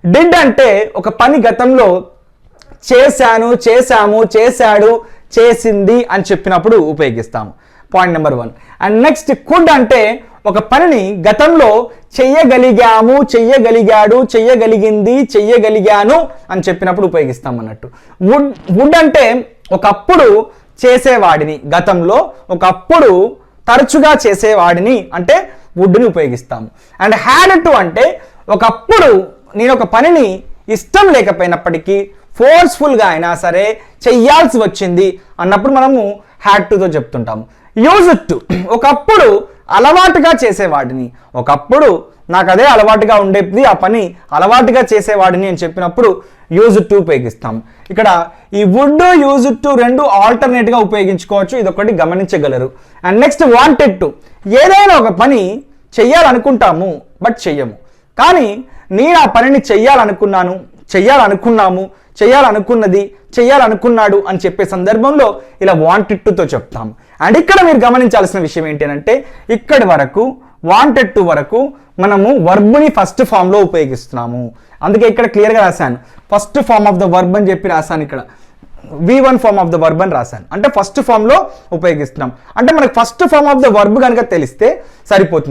Did అంటే ఒక పని గతంలో చేశాను, చేశాము, చేశాడు, చేసింది అని చెప్పినప్పుడు ఉపయోగిస్తాము. Point number 1. And next could అంటే ఒక పనిని గతంలో చెయ్యగలిగాము, చెయ్యగలిగాడు, చెయ్యగలిగింది, చెయ్యగలిగాను అని చెప్పినప్పుడు ఉపయోగిస్తాం అన్నట్టు. వుడ్ అంటే ఒకప్పుడు చేసేవాడిని, గతంలో ఒకప్పుడు తరచుగా చేసేవాడిని అంటే వుడ్ని ఉపయోగిస్తాము. అండ్ హ్యాడ్ టు అంటే ఒకప్పుడు నేను ఒక పనిని ఇష్టం లేకపోయినప్పటికీ ఫోర్స్ఫుల్గా అయినా సరే చెయ్యాల్సి వచ్చింది అన్నప్పుడు మనము హ్యాడ్ టుతో చెప్తుంటాము. యూజ్డ్ టు ఒకప్పుడు అలవాటుగా చేసేవాడిని, ఒకప్పుడు నాకు అదే అలవాటుగా ఉండేది, ఆ పని అలవాటుగా చేసేవాడిని అని చెప్పినప్పుడు యూజ్డ్ టు ఉపయోగిస్తాం. ఇక్కడ ఈ వుడ్ యూజ్డ్ టు రెండు ఆల్టర్నేట్గా ఉపయోగించుకోవచ్చు, ఇదొకటి గమనించగలరు. అండ్ నెక్స్ట్ వాంటెడ్ టు ఏదైనా ఒక పని చెయ్యాలనుకుంటాము బట్ చెయ్యము, కానీ నేను ఆ పనిని చెయ్యాలనుకున్నాను, చెయ్యాలనుకున్నాము, చెయ్యాలనుకున్నది, చెయ్యాలనుకున్నాడు అని చెప్పే సందర్భంలో ఇలా వాంటెడ్ టుతో చెప్తాము. అండ్ ఇక్కడ మీరు గమనించాల్సిన విషయం ఏంటి అంటే ఇక్కడి వరకు వాంటెడ్ టు వరకు మనము వర్బ్ని ఫస్ట్ ఫామ్లో ఉపయోగిస్తున్నాము. అందుకే ఇక్కడ క్లియర్గా రాశాను, first form of the verb అని చెప్పి రాశాను. ఇక్కడ V1 form of the verb అని రాశాను, అంటే ఫస్ట్ ఫామ్లో ఉపయోగిస్తున్నాం. అంటే మనకు first form of the verb కనుక తెలిస్తే సరిపోతుంది.